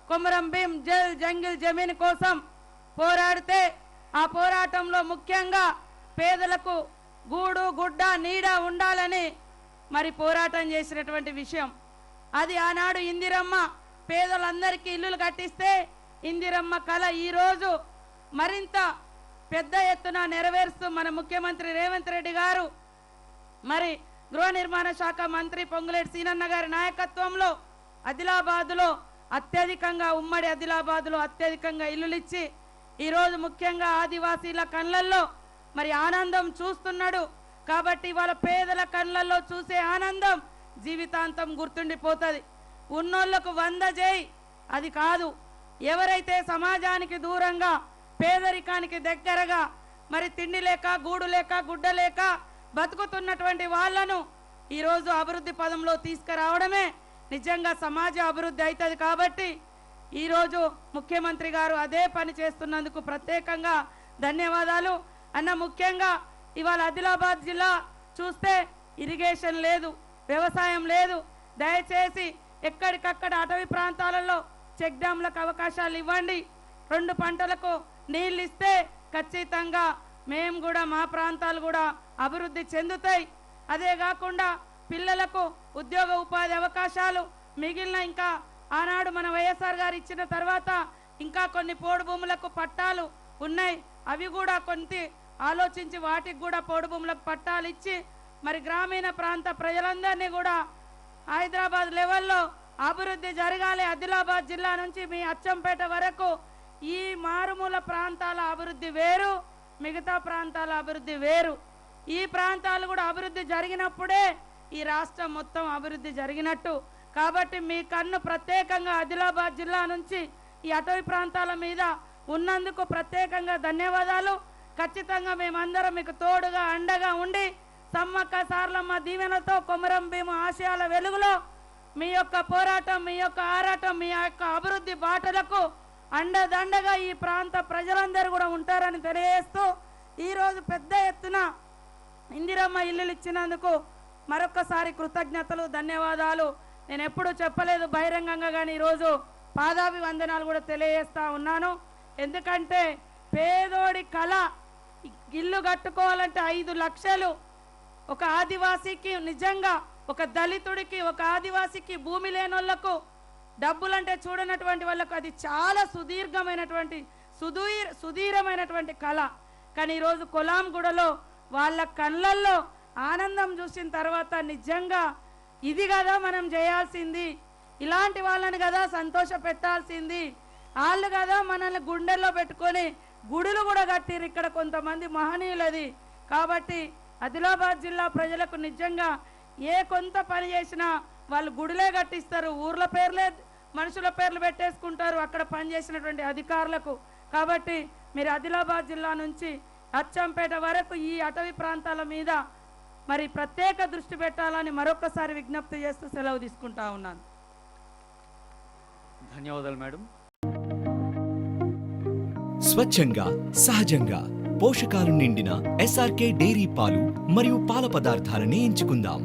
Komaram Bheem Jal jungle Zameen కోసం పోరాడితే ఆ పోరాటంలో ముఖ్యంగా పేదలకు గూడు గుడ్డ నీడ ఉండాలని మరి పోరాటం చేసినటువంటి విషయం అది. ఆనాడు ఇందిరమ్మ పేదలందరికీ ఇల్లులు కట్టిస్తే ఇందిరమ్మ కళ ఈరోజు మరింత పెద్ద ఎత్తున నెరవేరుస్తూ మన ముఖ్యమంత్రి రేవంత్ రెడ్డి గారు మరి గృహ నిర్మాణ శాఖ మంత్రి పొంగులేటి సీనన్న గారి నాయకత్వంలో ఆదిలాబాదులో అత్యధికంగా ఉమ్మడి ఆదిలాబాదులో అత్యధికంగా ఇల్లులు ఇచ్చి ఈరోజు ముఖ్యంగా ఆదివాసీల కళ్ళల్లో మరి ఆనందం చూస్తున్నాడు. కాబట్టి వాళ్ళ పేదల కళ్ళల్లో చూసే ఆనందం జీవితాంతం గుర్తుండిపోతుంది. ఉన్నోళ్లకు 100 చేయి అది కాదు, ఎవరైతే సమాజానికి దూరంగా పేదరికానికి దగ్గరగా మరి తిండి లేక గూడు లేక గుడ్డ లేక బతుకుతున్నటువంటి వాళ్లను ఈరోజు అభివృద్ధి పదంలో తీసుకురావడమే నిజంగా సమాజ అభివృద్ధి అవుతుంది. కాబట్టి ఈరోజు ముఖ్యమంత్రి గారు అదే పని చేస్తున్నందుకు ప్రత్యేకంగా ధన్యవాదాలు అన్న. ముఖ్యంగా ఇవాళ ఆదిలాబాద్ జిల్లా చూస్తే ఇరిగేషన్ లేదు, వ్యవసాయం లేదు. దయచేసి ఎక్కడికక్కడ అటవీ ప్రాంతాలలో చెక్ డ్యామ్లకు అవకాశాలు ఇవ్వండి. 2 పంటలకు నీళ్ళు ఇస్తే ఖచ్చితంగా మేము కూడా మా ప్రాంతాలు కూడా అభివృద్ధి చెందుతాయి. అదే కాకుండా పిల్లలకు ఉద్యోగ ఉపాధి అవకాశాలు మిగిలిన ఇంకా ఆనాడు మన వైఎస్ఆర్ గారు ఇచ్చిన తర్వాత ఇంకా కొన్ని పోడు భూములకు పట్టాలు ఉన్నాయి. అవి కూడా కొంత ఆలోచించి వాటికి కూడా పోడు భూములకు పట్టాలు ఇచ్చి మరి గ్రామీణ ప్రాంత ప్రజలందరినీ కూడా హైదరాబాద్ లెవెల్లో అభివృద్ధి జరగాలి. ఆదిలాబాద్ జిల్లా నుంచి మీ అచ్చంపేట వరకు ఈ మారుమూల ప్రాంతాల అభివృద్ధి వేరు, మిగతా ప్రాంతాల అభివృద్ధి వేరు. ఈ ప్రాంతాలు కూడా అభివృద్ధి జరిగినప్పుడే ఈ రాష్ట్రం మొత్తం అభివృద్ధి జరిగినట్టు. కాబట్టి మీ కన్ను ప్రత్యేకంగా ఆదిలాబాద్ జిల్లా నుంచి ఈ అటవీ ప్రాంతాల మీద ఉన్నందుకు ప్రత్యేకంగా ధన్యవాదాలు. ఖచ్చితంగా మేమందరం మీకు తోడుగా అండగా ఉండి సమ్మక్క సారలమ్మ దీవెనతో కొమరం భీం ఆశయాల వెలుగులో మీ యొక్క పోరాటం, మీ యొక్క ఆరాటం, మీ యొక్క అభివృద్ధి బాటలకు అండదండగా ఈ ప్రాంత ప్రజలందరూ కూడా ఉంటారని తెలియజేస్తూ ఈరోజు పెద్ద ఎత్తున ఇందిరమ్మ ఇల్లులు ఇచ్చినందుకు మరొకసారి కృతజ్ఞతలు, ధన్యవాదాలు. నేను ఎప్పుడూ చెప్పలేదు బహిరంగంగా, కానీ ఈరోజు పాదాభివందనాలు కూడా తెలియజేస్తా ఉన్నాను. ఎందుకంటే పేదోడి కళ ఇల్లు కట్టుకోవాలంటే 5 లక్షలు ఒక ఆదివాసీకి, నిజంగా ఒక దళితుడికి, ఒక ఆదివాసీకి, భూమి లేనోళ్లకు డబ్బులంటే చూడనటువంటి వాళ్ళకు అది చాలా సుదీరమైనటువంటి కళ. కానీ ఈరోజు కొలాంగూడలో వాళ్ళ కళ్ళల్లో ఆనందం చూసిన తర్వాత నిజంగా ఇది కదా మనం చేయాల్సింది, ఇలాంటి వాళ్ళని కదా సంతోష పెట్టాల్సింది, వాళ్ళు కదా మనల్ని గుండెల్లో పెట్టుకొని గుడులు కూడా కట్టిరు ఇక్కడ కొంతమంది మహనీయులది. కాబట్టి ఆదిలాబాద్ జిల్లా ప్రజలకు నిజంగా ఏ కొంత పని చేసినా వాళ్ళు గుడిలే కట్టిస్తారు, ఊర్ల పేర్లే మనుషుల పేర్లు పెట్టేసుకుంటారు అక్కడ పనిచేసినటువంటి అధికారులకు. కాబట్టి మీరు ఆదిలాబాద్ జిల్లా నుంచి అచ్చంపేట వరకు ఈ అటవీ ప్రాంతాల మీద మరి ప్రత్యేక దృష్టి పెట్టాలని మరొకసారి విజ్ఞప్తి చేస్తూ సెలవు తీసుకుంటా ఉన్నాను. ధన్యవాదాలు మేడం. స్వచ్ఛంగా, సహజంగా పోషకాలు నిండిన ఎస్ఆర్కే డైరీ పాలు మరియు పాల పదార్థాలని ఎంచుకుందాం.